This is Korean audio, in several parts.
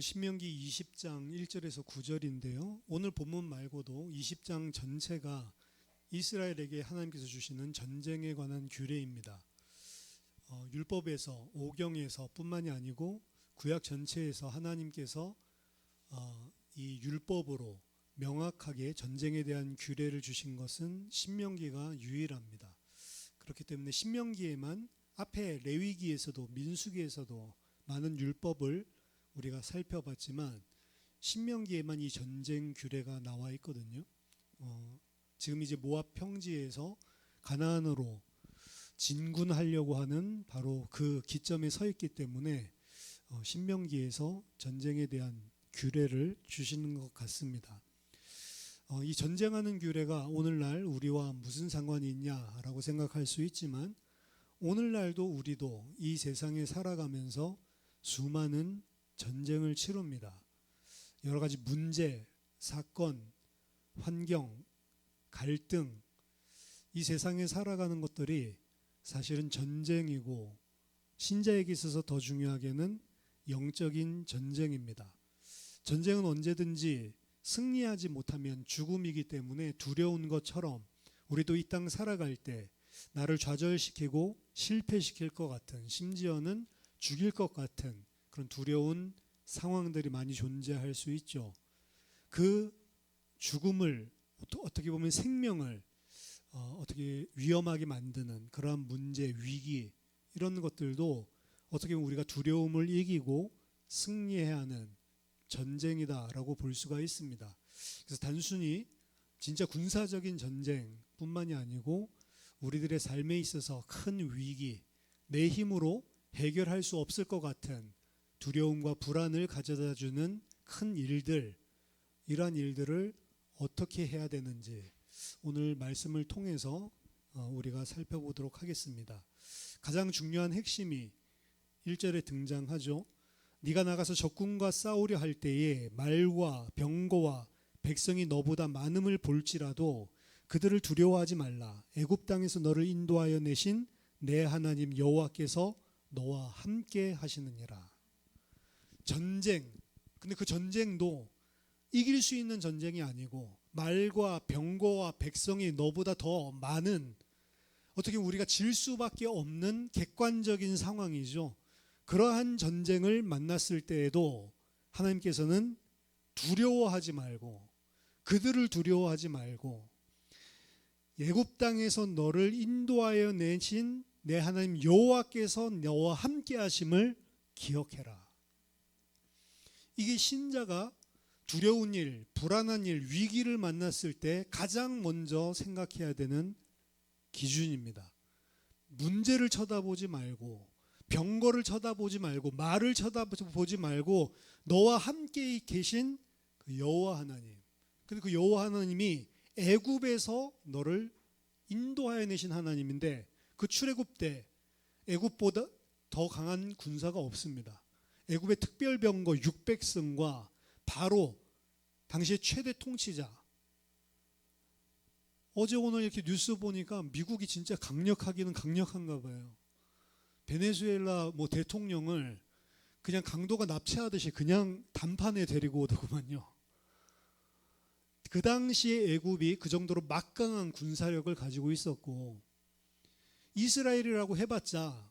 신명기 20장 1절에서 9절인데요. 오늘 본문 말고도 20장 전체가 이스라엘에게 하나님께서 주시는 전쟁에 관한 규례입니다. 율법에서, 오경에서 뿐만이 아니고 구약 전체에서 하나님께서 이 율법으로 명확하게 전쟁에 대한 규례를 주신 것은 신명기가 유일합니다. 그렇기 때문에 신명기에만 앞에 레위기에서도 민수기에서도 많은 율법을 우리가 살펴봤지만 신명기에만 이 전쟁 규례가 나와 있거든요. 지금 이제 모압 평지에서 가나안으로 진군하려고 하는 바로 그 기점에 서 있기 때문에 신명기에서 전쟁에 대한 규례를 주시는 것 같습니다. 이 전쟁하는 규례가 오늘날 우리와 무슨 상관이 있냐라고 생각할 수 있지만 오늘날도 우리도 이 세상에 살아가면서 수많은 전쟁을 치릅니다. 여러 가지 문제, 사건, 환경, 갈등, 이 세상에 살아가는 것들이 사실은 전쟁이고 신자에게 있어서 더 중요하게는 영적인 전쟁입니다. 전쟁은 언제든지 승리하지 못하면 죽음이기 때문에 두려운 것처럼 우리도 이 땅 살아갈 때 나를 좌절시키고 실패시킬 것 같은, 심지어는 죽일 것 같은 그런 두려운 상황들이 많이 존재할 수 있죠. 그 죽음을 어떻게 보면 생명을 어떻게 위험하게 만드는 그러한 문제, 위기 이런 것들도 어떻게 보면 우리가 두려움을 이기고 승리해야 하는 전쟁이다라고 볼 수가 있습니다. 그래서 단순히 진짜 군사적인 전쟁뿐만이 아니고 우리들의 삶에 있어서 큰 위기, 내 힘으로 해결할 수 없을 것 같은 두려움과 불안을 가져다주는 큰 일들, 이러한 일들을 어떻게 해야 되는지 오늘 말씀을 통해서 우리가 살펴보도록 하겠습니다. 가장 중요한 핵심이 1절에 등장하죠. 네가 나가서 적군과 싸우려 할 때에 말과 병거와 백성이 너보다 많음을 볼지라도 그들을 두려워하지 말라. 애굽 땅에서 너를 인도하여 내신 내 하나님 여호와께서 너와 함께 하시느니라. 전쟁, 근데 그 전쟁도 이길 수 있는 전쟁이 아니고 말과 병거와 백성이 너보다 더 많은, 어떻게 우리가 질 수밖에 없는 객관적인 상황이죠. 그러한 전쟁을 만났을 때에도 하나님께서는 두려워하지 말고, 그들을 두려워하지 말고 애굽 땅에서 너를 인도하여 내신 내 하나님 여호와께서 너와 함께 하심을 기억해라. 이게 신자가 두려운 일, 불안한 일, 위기를 만났을 때 가장 먼저 생각해야 되는 기준입니다. 문제를 쳐다보지 말고, 병거를 쳐다보지 말고, 말을 쳐다보지 말고 너와 함께 계신 그 여호와 하나님, 그리고 그 여호와 하나님이 애굽에서 너를 인도하여 내신 하나님인데, 그 출애굽 때 애굽보다 더 강한 군사가 없습니다. 애굽의 특별병거 600승과 바로 당시의 최대 통치자, 어제 오늘 이렇게 뉴스 보니까 미국이 진짜 강력하기는 강력한가 봐요. 베네수엘라 대통령을 그냥 강도가 납치하듯이 그냥 단판에 데리고 오더구만요. 그 당시에 애굽이 그 정도로 막강한 군사력을 가지고 있었고, 이스라엘이라고 해봤자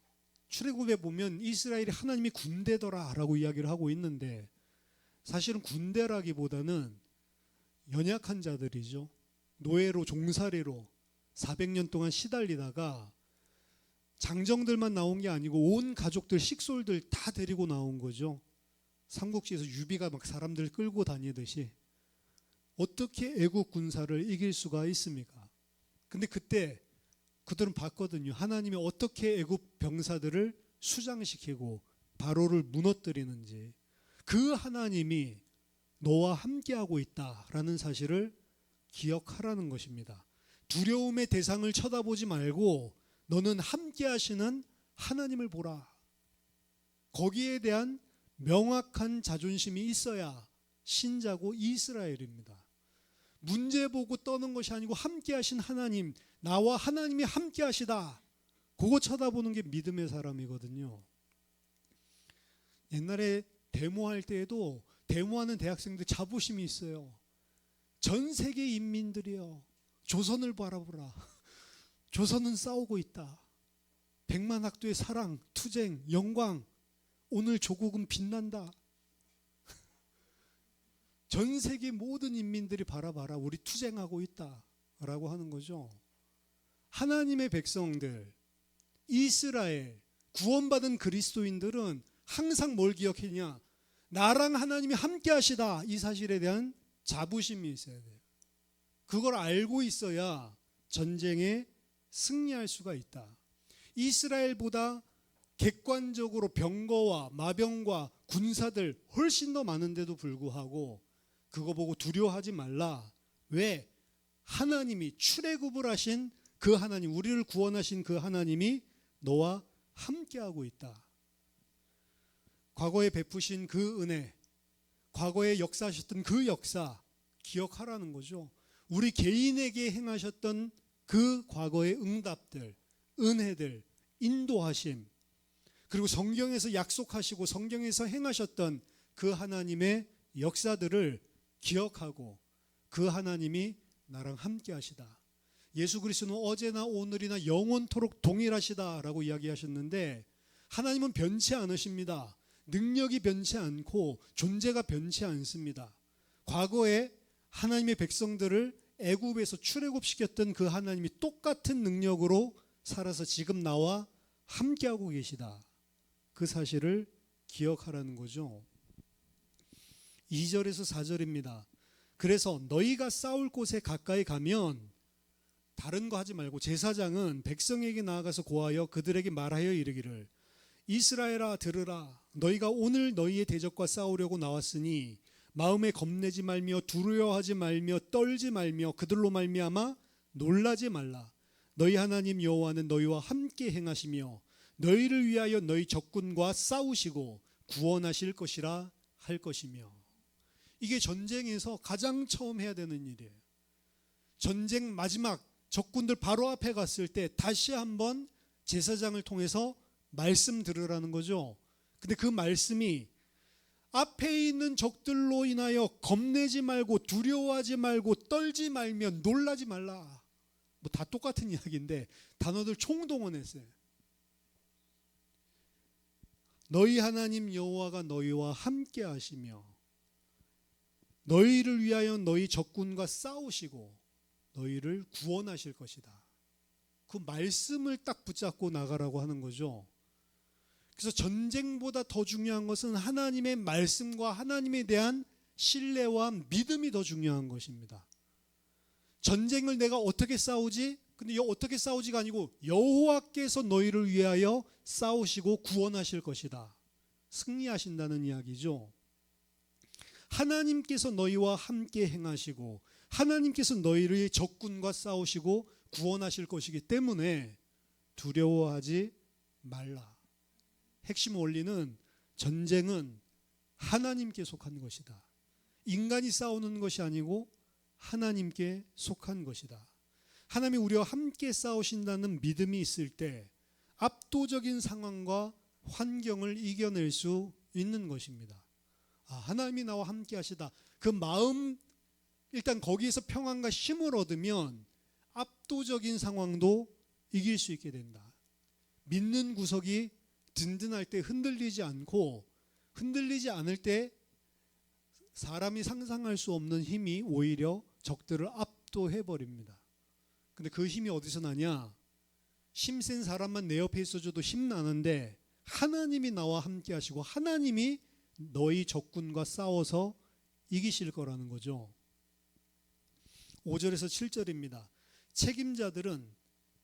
출애굽에 보면 이스라엘이 하나님이 군대더라라고 이야기를 하고 있는데, 사실은 군대라기보다는 연약한 자들이죠. 노예로, 종살이로 400년 동안 시달리다가 장정들만 나온 게 아니고 온 가족들, 식솔들 다 데리고 나온 거죠. 삼국지에서 유비가 막 사람들 끌고 다니듯이. 어떻게 애국 군사를 이길 수가 있습니까? 근데 그때 그들은 봤거든요. 하나님이 어떻게 애국 병사들을 수장시키고 바로를 무너뜨리는지. 그 하나님이 너와 함께하고 있다라는 사실을 기억하라는 것입니다. 두려움의 대상을 쳐다보지 말고 너는 함께하시는 하나님을 보라. 거기에 대한 명확한 자존심이 있어야 신자고 이스라엘입니다. 문제 보고 떠는 것이 아니고 함께하신 하나님, 나와 하나님이 함께하시다, 그거 쳐다보는 게 믿음의 사람이거든요. 옛날에 데모할 때에도 데모하는 대학생들 자부심이 있어요. 전 세계 인민들이여, 조선을 바라보라. 조선은 싸우고 있다. 백만학도의 사랑, 투쟁, 영광, 오늘 조국은 빛난다. 전 세계 모든 인민들이 바라봐라. 우리 투쟁하고 있다 라고 하는 거죠. 하나님의 백성들, 이스라엘, 구원받은 그리스도인들은 항상 뭘 기억했냐? 나랑 하나님이 함께 하시다. 이 사실에 대한 자부심이 있어야 돼요. 그걸 알고 있어야 전쟁에 승리할 수가 있다. 이스라엘보다 객관적으로 병거와 마병과 군사들 훨씬 더 많은데도 불구하고 그거 보고 두려워하지 말라. 왜? 하나님이 출애굽을 하신 그 하나님, 우리를 구원하신 그 하나님이 너와 함께하고 있다. 과거에 베푸신 그 은혜, 과거에 역사하셨던 그 역사 기억하라는 거죠. 우리 개인에게 행하셨던 그 과거의 응답들, 은혜들, 인도하심, 그리고 성경에서 약속하시고 성경에서 행하셨던 그 하나님의 역사들을 기억하고 그 하나님이 나랑 함께 하시다. 예수 그리스도는 어제나 오늘이나 영원토록 동일하시다라고 이야기하셨는데 하나님은 변치 않으십니다. 능력이 변치 않고 존재가 변치 않습니다. 과거에 하나님의 백성들을 애굽에서 출애굽시켰던 그 하나님이 똑같은 능력으로 살아서 지금 나와 함께하고 계시다. 그 사실을 기억하라는 거죠. 2절에서 4절입니다. 그래서 너희가 싸울 곳에 가까이 가면 다른 거 하지 말고 제사장은 백성에게 나아가서 고하여 그들에게 말하여 이르기를 이스라엘아 들으라. 너희가 오늘 너희의 대적과 싸우려고 나왔으니 마음에 겁내지 말며 두려워하지 말며 떨지 말며 그들로 말미암아 놀라지 말라. 너희 하나님 여호와는 너희와 함께 행하시며 너희를 위하여 너희 적군과 싸우시고 구원하실 것이라 할 것이며. 이게 전쟁에서 가장 처음 해야 되는 일이에요. 전쟁 마지막 적군들 바로 앞에 갔을 때 다시 한번 제사장을 통해서 말씀 들으라는 거죠. 근데 그 말씀이 앞에 있는 적들로 인하여 겁내지 말고 두려워하지 말고 떨지 말며 놀라지 말라. 뭐 다 똑같은 이야기인데 단어들 총동원했어요. 너희 하나님 여호와가 너희와 함께 하시며 너희를 위하여 너희 적군과 싸우시고 너희를 구원하실 것이다. 그 말씀을 딱 붙잡고 나가라고 하는 거죠. 그래서 전쟁보다 더 중요한 것은 하나님의 말씀과 하나님에 대한 신뢰와 믿음이 더 중요한 것입니다. 전쟁을 내가 어떻게 싸우지? 근데 어떻게 싸우지가 아니고 여호와께서 너희를 위하여 싸우시고 구원하실 것이다. 승리하신다는 이야기죠. 하나님께서 너희와 함께 행하시고 하나님께서 너희의 적군과 싸우시고 구원하실 것이기 때문에 두려워하지 말라. 핵심 원리는 전쟁은 하나님께 속한 것이다. 인간이 싸우는 것이 아니고 하나님께 속한 것이다. 하나님이 우리와 함께 싸우신다는 믿음이 있을 때 압도적인 상황과 환경을 이겨낼 수 있는 것입니다. 하나님이 나와 함께 하시다. 그 마음, 일단 거기에서 평안과 힘을 얻으면 압도적인 상황도 이길 수 있게 된다. 믿는 구석이 든든할 때 흔들리지 않고 흔들리지 않을 때 사람이 상상할 수 없는 힘이 오히려 적들을 압도해버립니다. 근데 그 힘이 어디서 나냐? 힘센 사람만 내 옆에 있어줘도 힘나는데 하나님이 나와 함께 하시고 하나님이 너희 적군과 싸워서 이기실 거라는 거죠. 5절에서 7절입니다. 책임자들은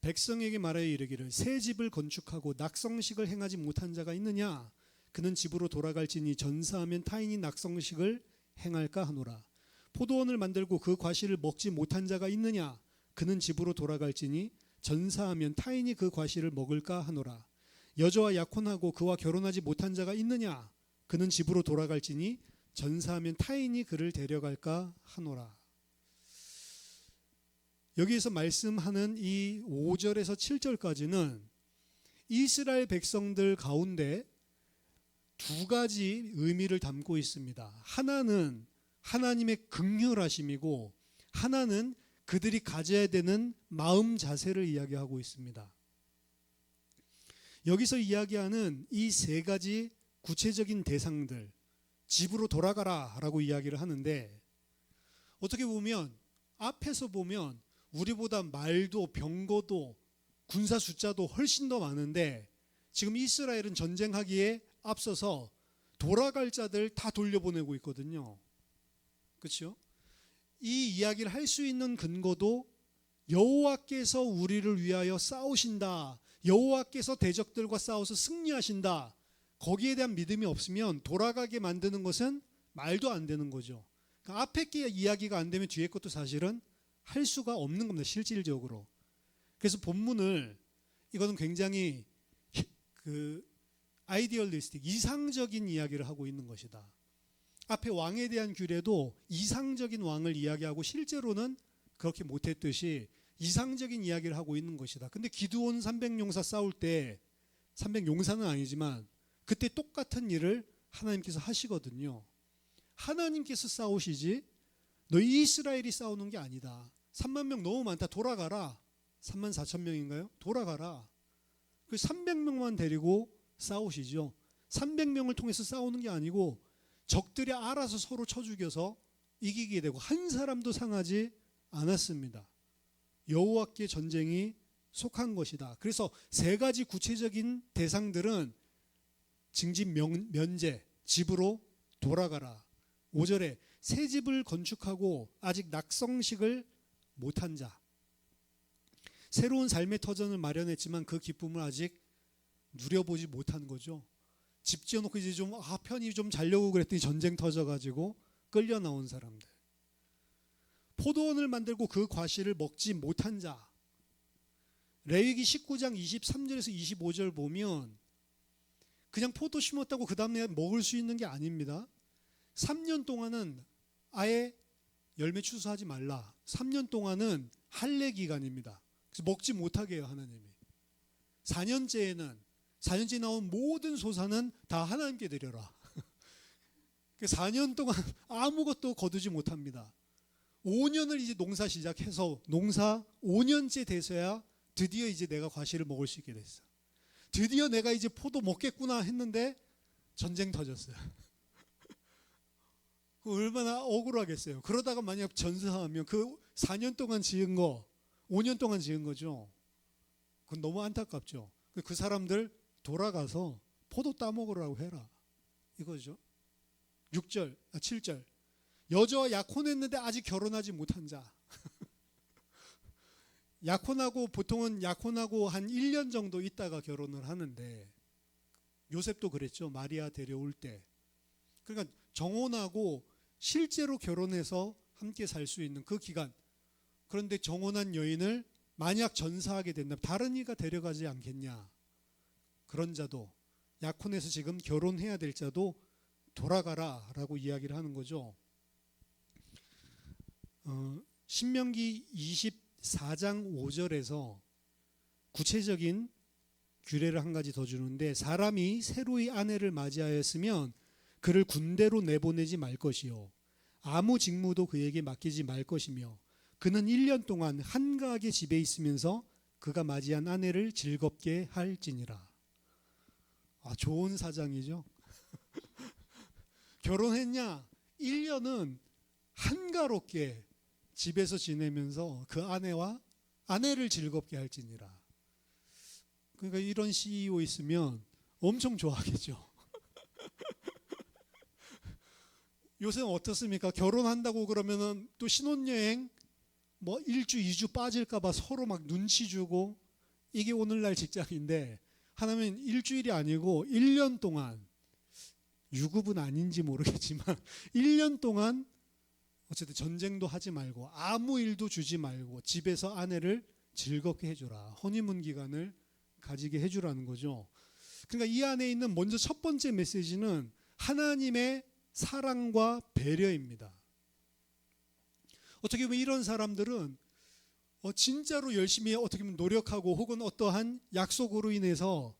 백성에게 말하여 이르기를 새 집을 건축하고 낙성식을 행하지 못한 자가 있느냐? 그는 집으로 돌아갈지니 전사하면 타인이 낙성식을 행할까 하노라. 포도원을 만들고 그 과실을 먹지 못한 자가 있느냐? 그는 집으로 돌아갈지니 전사하면 타인이 그 과실을 먹을까 하노라. 여자와 약혼하고 그와 결혼하지 못한 자가 있느냐? 그는 집으로 돌아갈지니 전사하면 타인이 그를 데려갈까 하노라. 여기에서 말씀하는 이 5절에서 7절까지는 이스라엘 백성들 가운데 두 가지 의미를 담고 있습니다. 하나는 하나님의 긍휼하심이고 하나는 그들이 가져야 되는 마음 자세를 이야기하고 있습니다. 여기서 이야기하는 이 세 가지 구체적인 대상들, 집으로 돌아가라 라고 이야기를 하는데, 어떻게 보면 앞에서 보면 우리보다 말도 병거도 군사 숫자도 훨씬 더 많은데 지금 이스라엘은 전쟁하기에 앞서서 돌아갈 자들 다 돌려보내고 있거든요. 그렇죠? 이 이야기를 할 수 있는 근거도 여호와께서 우리를 위하여 싸우신다, 여호와께서 대적들과 싸워서 승리하신다, 거기에 대한 믿음이 없으면 돌아가게 만드는 것은 말도 안 되는 거죠. 그러니까 앞에 게 이야기가 안 되면 뒤에 것도 사실은 할 수가 없는 겁니다, 실질적으로. 그래서 본문을, 이거는 굉장히 아이디얼리스틱, 이상적인 이야기를 하고 있는 것이다. 앞에 왕에 대한 규례도 이상적인 왕을 이야기하고 실제로는 그렇게 못했듯이 이상적인 이야기를 하고 있는 것이다. 근데 기드온 300용사 싸울 때, 300용사는 아니지만 그때 똑같은 일을 하나님께서 하시거든요. 하나님께서 싸우시지 너희 이스라엘이 싸우는 게 아니다. 3만 명 너무 많다, 돌아가라. 3만 4천 명인가요? 돌아가라. 그 300명만 데리고 싸우시죠. 300명을 통해서 싸우는 게 아니고 적들이 알아서 서로 쳐 죽여서 이기게 되고 한 사람도 상하지 않았습니다. 여호와께 전쟁이 속한 것이다. 그래서 세 가지 구체적인 대상들은 징집 면제, 집으로 돌아가라. 5절에 새 집을 건축하고 아직 낙성식을 못한 자, 새로운 삶의 터전을 마련했지만 그 기쁨을 아직 누려보지 못한 거죠. 집 지어놓고 이제 좀 편히 좀 자려고 그랬더니 전쟁 터져가지고 끌려 나온 사람들, 포도원을 만들고 그 과실을 먹지 못한 자. 레위기 19장 23절에서 25절 보면 그냥 포도 심었다고 그 다음에 먹을 수 있는 게 아닙니다. 3년 동안은 아예 열매 추수하지 말라. 3년 동안은 할례 기간입니다. 그래서 먹지 못하게 해요, 하나님이. 4년째에 나온 모든 소사는 다 하나님께 드려라. 4년 동안 아무것도 거두지 못합니다. 5년을 이제 농사 시작해서 농사 5년째 돼서야 드디어 이제 내가 과실을 먹을 수 있게 됐어. 드디어 내가 이제 포도 먹겠구나 했는데 전쟁 터졌어요. 얼마나 억울하겠어요. 그러다가 만약 전사하면 그 4년 동안 지은 거 5년 동안 지은 거죠. 그건 너무 안타깝죠. 그 사람들 돌아가서 포도 따먹으라고 해라, 이거죠. 7절 여자와 약혼했는데 아직 결혼하지 못한 자. 보통은 약혼하고 한 1년 정도 있다가 결혼을 하는데 요셉도 그랬죠. 마리아 데려올 때. 그러니까 정혼하고 실제로 결혼해서 함께 살 수 있는 그 기간. 그런데 정혼한 여인을 만약 전사하게 된다면 다른 이가 데려가지 않겠냐. 그런 자도, 약혼해서 지금 결혼해야 될 자도 돌아가라 라고 이야기를 하는 거죠. 신명기 24장 5절에서 구체적인 규례를 한 가지 더 주는데, 사람이 새로이 아내를 맞이하였으면 그를 군대로 내보내지 말 것이요 아무 직무도 그에게 맡기지 말 것이며 그는 1년 동안 한가하게 집에 있으면서 그가 맞이한 아내를 즐겁게 할지니라. 좋은 사장이죠. 결혼했냐? 1년은 한가롭게 집에서 지내면서 그 아내를 즐겁게 할지니라. 그러니까 이런 CEO 있으면 엄청 좋아하겠죠. 요새는 어떻습니까? 결혼한다고 그러면은 또 신혼여행 1주 2주 빠질까봐 서로 막 눈치 주고, 이게 오늘날 직장인데 하나면 일주일이 아니고 1년 동안, 유급은 아닌지 모르겠지만 1년 동안 어쨌든 전쟁도 하지 말고 아무 일도 주지 말고 집에서 아내를 즐겁게 해주라. 허니문 기간을 가지게 해주라는 거죠. 그러니까 이 안에 있는 먼저 첫 번째 메시지는 하나님의 사랑과 배려입니다. 어떻게 보면 이런 사람들은 진짜로 열심히 어떻게 보면 노력하고 혹은 어떠한 약속으로 인해서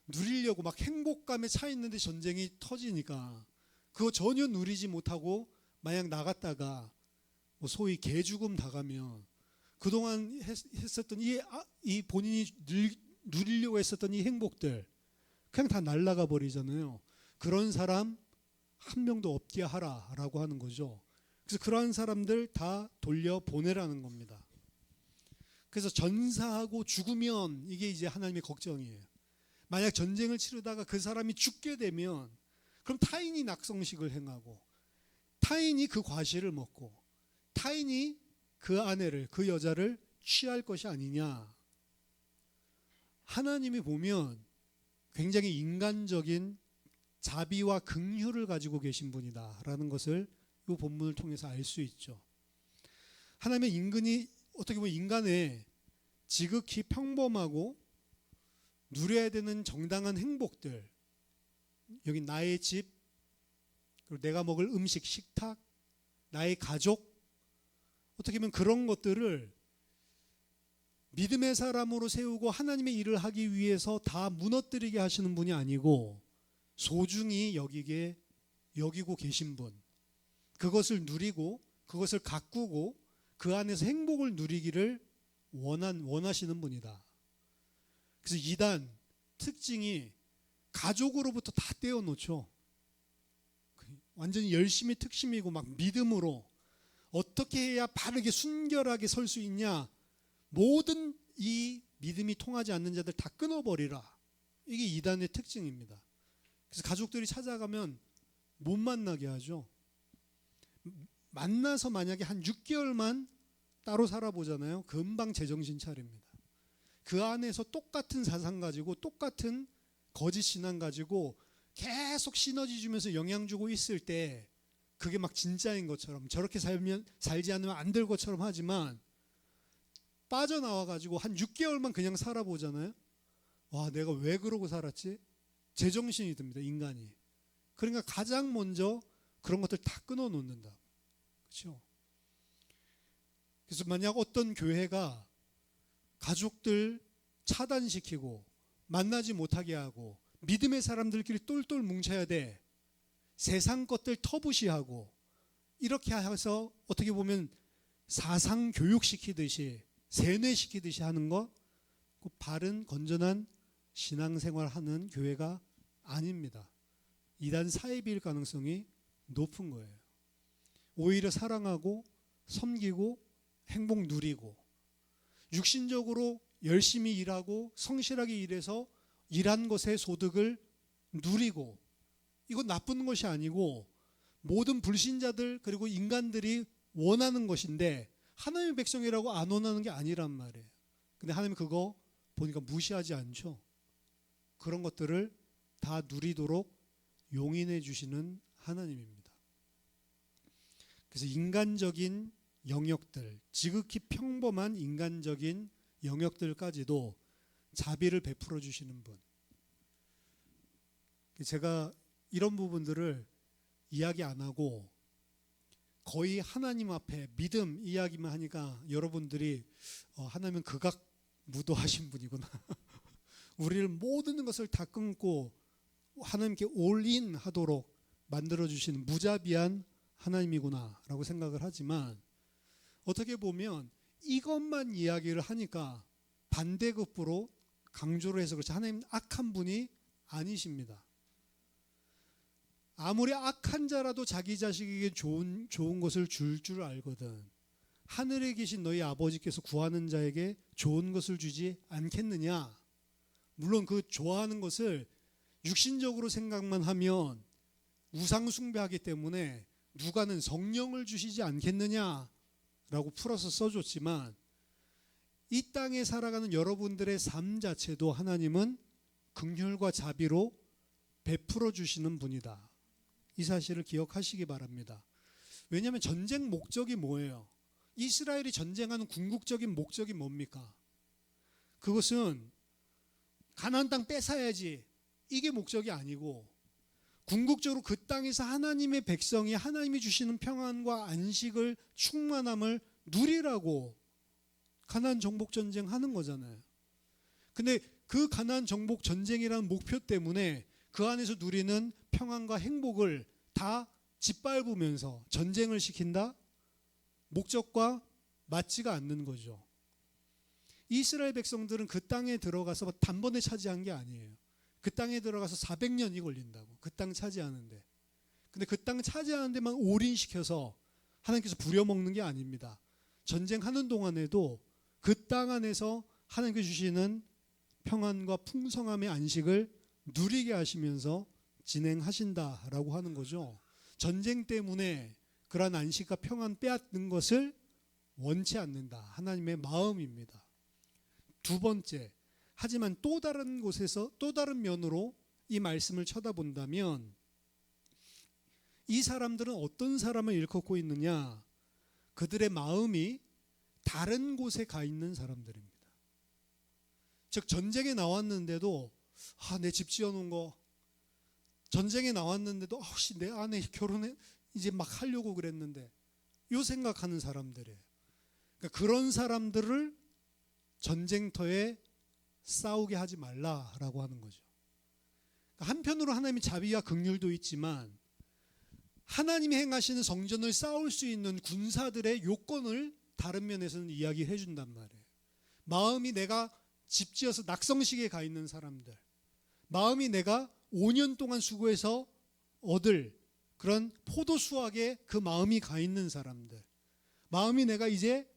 누리려고 막 행복감에 차 있는데 전쟁이 터지니까 그거 전혀 누리지 못하고 만약 나갔다가 뭐 소위 개죽음 당하면 그동안 했었던 이 본인이 누리려고 했었던 이 행복들 그냥 다 날아가 버리잖아요. 그런 사람 한 명도 없게 하라라고 하는 거죠. 그래서 그러한 사람들 다 돌려 보내라는 겁니다. 그래서 전사하고 죽으면 이게 이제 하나님의 걱정이에요. 만약 전쟁을 치르다가 그 사람이 죽게 되면 그럼 타인이 낙성식을 행하고 타인이 그 과실을 먹고 타인이 그 아내를 그 여자를 취할 것이 아니냐. 하나님이 보면 굉장히 인간적인 자비와 긍휼을 가지고 계신 분이다라는 것을 이 본문을 통해서 알 수 있죠. 하나님의 인근이 어떻게 보면 인간의 지극히 평범하고 누려야 되는 정당한 행복들, 여기 나의 집, 그리고 내가 먹을 음식, 식탁, 나의 가족, 어떻게 보면 그런 것들을 믿음의 사람으로 세우고 하나님의 일을 하기 위해서 다 무너뜨리게 하시는 분이 아니고 소중히 여기고 계신 분, 그것을 누리고 그것을 가꾸고 그 안에서 행복을 누리기를 원하시는 분이다. 그래서 이단 특징이 가족으로부터 다 떼어놓죠. 완전히 열심히 특심이고 막 믿음으로 어떻게 해야 바르게 순결하게 설 수 있냐, 모든 이 믿음이 통하지 않는 자들 다 끊어버리라. 이게 이단의 특징입니다. 그래서 가족들이 찾아가면 못 만나게 하죠. 만나서 만약에 한 6개월만 따로 살아보잖아요. 금방 제정신 차립니다. 그 안에서 똑같은 사상 가지고 똑같은 거짓 신앙 가지고 계속 시너지 주면서 영향 주고 있을 때 그게 막 진짜인 것처럼, 저렇게 살지 않으면 안 될 것처럼 하지만 빠져나와 가지고 한 6개월만 그냥 살아보잖아요. 와, 내가 왜 그러고 살았지? 제정신이 듭니다, 인간이. 그러니까 가장 먼저 그런 것들 다 끊어놓는다. 그렇죠? 그래서 만약 어떤 교회가 가족들 차단시키고 만나지 못하게 하고 믿음의 사람들끼리 똘똘 뭉쳐야 돼, 세상 것들 터부시하고 이렇게 해서 어떻게 보면 사상 교육시키듯이 세뇌시키듯이 하는 거, 그 바른 건전한 신앙생활하는 교회가 아닙니다. 이단 사이비일 가능성이 높은 거예요. 오히려 사랑하고 섬기고 행복 누리고 육신적으로 열심히 일하고 성실하게 일해서 일한 것의 소득을 누리고, 이건 나쁜 것이 아니고 모든 불신자들 그리고 인간들이 원하는 것인데 하나님의 백성이라고 안 원하는 게 아니란 말이에요. 근데 하나님 그거 보니까 무시하지 않죠. 그런 것들을 다 누리도록 용인해 주시는 하나님입니다. 그래서 인간적인 영역들, 지극히 평범한 인간적인 영역들까지도 자비를 베풀어 주시는 분. 제가 이런 부분들을 이야기 안 하고 거의 하나님 앞에 믿음 이야기만 하니까 여러분들이 하나님은 극악무도하신 분이구나. 우리를 모든 것을 다 끊고 하나님께 올인 하도록 만들어주시는 무자비한 하나님이구나 라고 생각을 하지만, 어떻게 보면 이것만 이야기를 하니까 반대급부로 강조를 해서 그렇지 하나님은 악한 분이 아니십니다. 아무리 악한 자라도 자기 자식에게 좋은 것을 줄 알거든 하늘에 계신 너희 아버지께서 구하는 자에게 좋은 것을 주지 않겠느냐. 물론 그 좋아하는 것을 육신적으로 생각만 하면 우상 숭배하기 때문에 누가는 성령을 주시지 않겠느냐라고 풀어서 써줬지만, 이 땅에 살아가는 여러분들의 삶 자체도 하나님은 긍휼과 자비로 베풀어 주시는 분이다. 이 사실을 기억하시기 바랍니다. 왜냐하면 전쟁 목적이 뭐예요? 이스라엘이 전쟁하는 궁극적인 목적이 뭡니까? 그것은 가나안 땅 뺏어야지, 이게 목적이 아니고 궁극적으로 그 땅에서 하나님의 백성이 하나님이 주시는 평안과 안식을, 충만함을 누리라고 가나안 정복 전쟁 하는 거잖아요. 근데 그 가나안 정복 전쟁이라는 목표 때문에 그 안에서 누리는 평안과 행복을 다 짓밟으면서 전쟁을 시킨다? 목적과 맞지가 않는 거죠. 이스라엘 백성들은 그 땅에 들어가서 단번에 차지한 게 아니에요. 그 땅에 들어가서 400년이 걸린다고. 그 땅 차지하는데. 근데 그 땅 차지하는 데만 올인시켜서 하나님께서 부려먹는 게 아닙니다. 전쟁하는 동안에도 그 땅 안에서 하나님께서 주시는 평안과 풍성함의 안식을 누리게 하시면서 진행하신다라고 하는 거죠. 전쟁 때문에 그러한 안식과 평안 빼앗는 것을 원치 않는다. 하나님의 마음입니다. 두 번째, 하지만 또 다른 곳에서 또 다른 면으로 이 말씀을 쳐다본다면 이 사람들은 어떤 사람을 일컫고 있느냐? 그들의 마음이 다른 곳에 가 있는 사람들입니다. 즉 전쟁에 나왔는데도 내 집 지어놓은 거, 전쟁에 나왔는데도 혹시 내 아내 결혼해 이제 막 하려고 그랬는데 요 생각하는 사람들이에요. 그러니까 그런 사람들을 전쟁터에 싸우게 하지 말라라고 하는 거죠. 그러니까 한편으로 하나님의 자비와 긍휼도 있지만 하나님이 행하시는 성전을 쌓을 수 있는 군사들의 요건을 다른 면에서는 이야기해 준단 말이에요. 마음이 내가 집 지어서 낙성식에 가 있는 사람들, 마음이 내가 5년 동안 수고해서 얻을 그런 포도 수확에 그 마음이 가 있는 사람들, 마음이 내가 이제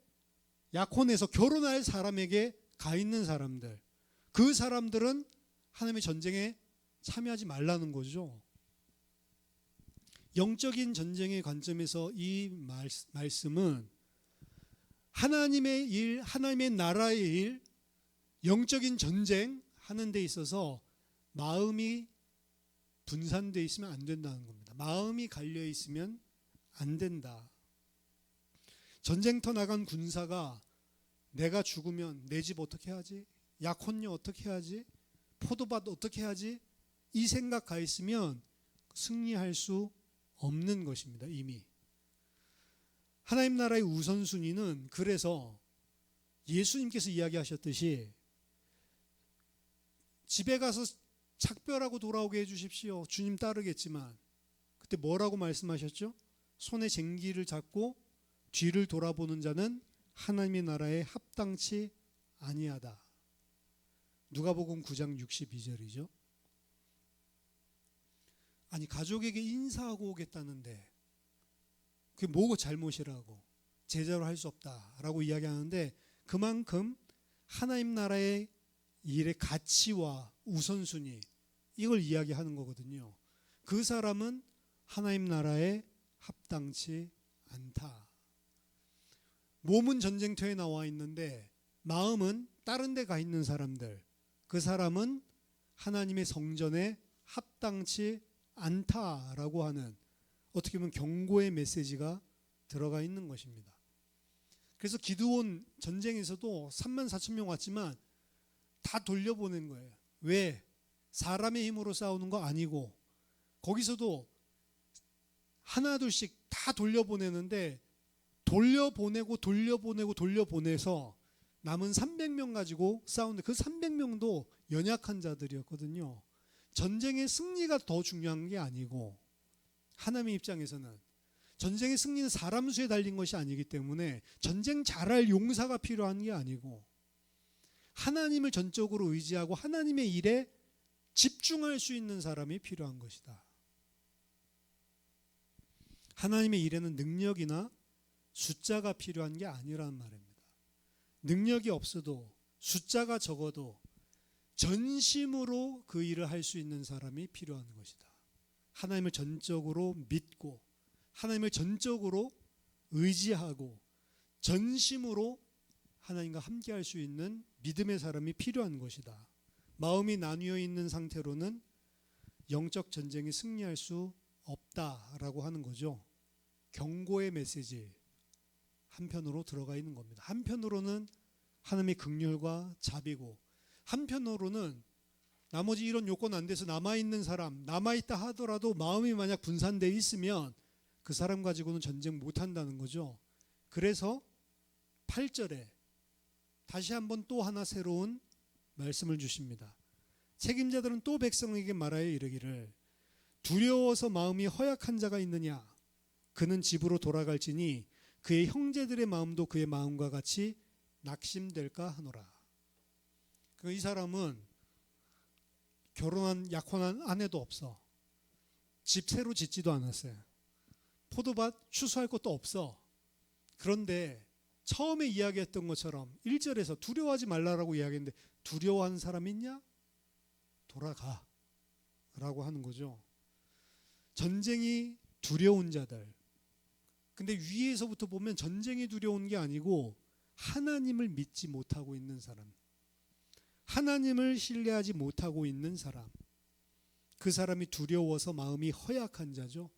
약혼해서 결혼할 사람에게 가 있는 사람들, 그 사람들은 하나님의 전쟁에 참여하지 말라는 거죠. 영적인 전쟁의 관점에서 이 말씀은 하나님의 일, 하나님의 나라의 일, 영적인 전쟁 하는 데 있어서 마음이 분산되어 있으면 안 된다는 겁니다. 마음이 갈려 있으면 안 된다. 전쟁터 나간 군사가 내가 죽으면 내 집 어떻게 하지? 약혼녀 어떻게 하지? 포도밭 어떻게 하지? 이 생각 가 있으면 승리할 수 없는 것입니다. 이미 하나님 나라의 우선순위는 그래서 예수님께서 이야기하셨듯이 집에 가서 작별하고 돌아오게 해주십시오. 주님 따르겠지만 그때 뭐라고 말씀하셨죠? 손에 쟁기를 잡고 뒤를 돌아보는 자는 하나님의 나라에 합당치 아니하다. 누가복음 9장 62절이죠. 아니 가족에게 인사하고 오겠다는데 그게 뭐고 잘못이라고 제자로 할 수 없다라고 이야기하는데 그만큼 하나님 나라의 일의 가치와 우선순위 이걸 이야기하는 거거든요. 그 사람은 하나님 나라에 합당치 않다. 몸은 전쟁터에 나와 있는데 마음은 다른 데 가 있는 사람들, 그 사람은 하나님의 성전에 합당치 않다라고 하는 어떻게 보면 경고의 메시지가 들어가 있는 것입니다. 그래서 기드온 전쟁에서도 3만 4천 명 왔지만 다 돌려보낸 거예요. 왜? 사람의 힘으로 싸우는 거 아니고 거기서도 하나 둘씩 다 돌려보내는데 돌려보내서 남은 300명 가지고 싸우는데 그 300명도 연약한 자들이었거든요. 전쟁의 승리가 더 중요한 게 아니고 하나님의 입장에서는 전쟁의 승리는 사람 수에 달린 것이 아니기 때문에 전쟁 잘할 용사가 필요한 게 아니고 하나님을 전적으로 의지하고 하나님의 일에 집중할 수 있는 사람이 필요한 것이다. 하나님의 일에는 능력이나 숫자가 필요한 게 아니라는 말입니다. 능력이 없어도 숫자가 적어도 전심으로 그 일을 할 수 있는 사람이 필요한 것이다. 하나님을 전적으로 믿고 하나님을 전적으로 의지하고 전심으로 하나님과 함께 할 수 있는 믿음의 사람이 필요한 것이다. 마음이 나뉘어 있는 상태로는 영적 전쟁에 승리할 수 없다라고 하는 거죠. 경고의 메시지 한편으로 들어가 있는 겁니다. 한편으로는 하나님의 긍휼과 자비고 한편으로는 나머지 이런 요건 안 돼서 남아있는 사람, 남아있다 하더라도 마음이 만약 분산되어 있으면 그 사람 가지고는 전쟁 못한다는 거죠. 그래서 8절에 다시 한번 또 하나 새로운 말씀을 주십니다. 책임자들은 또 백성에게 말하여 이르기를 두려워서 마음이 허약한 자가 있느냐? 그는 집으로 돌아갈지니 그의 형제들의 마음도 그의 마음과 같이 낙심될까 하노라. 이 사람은 결혼한 약혼한 아내도 없어. 집 새로 짓지도 않았어요. 포도밭 추수할 것도 없어. 그런데 처음에 이야기했던 것처럼 1절에서 두려워하지 말라라고 이야기했는데 두려워하는 사람 있냐? 돌아가 라고 하는 거죠. 전쟁이 두려운 자들. 근데 위에서부터 보면 전쟁이 두려운 게 아니고 하나님을 믿지 못하고 있는 사람, 하나님을 신뢰하지 못하고 있는 사람, 그 사람이 두려워서 마음이 허약한 자죠.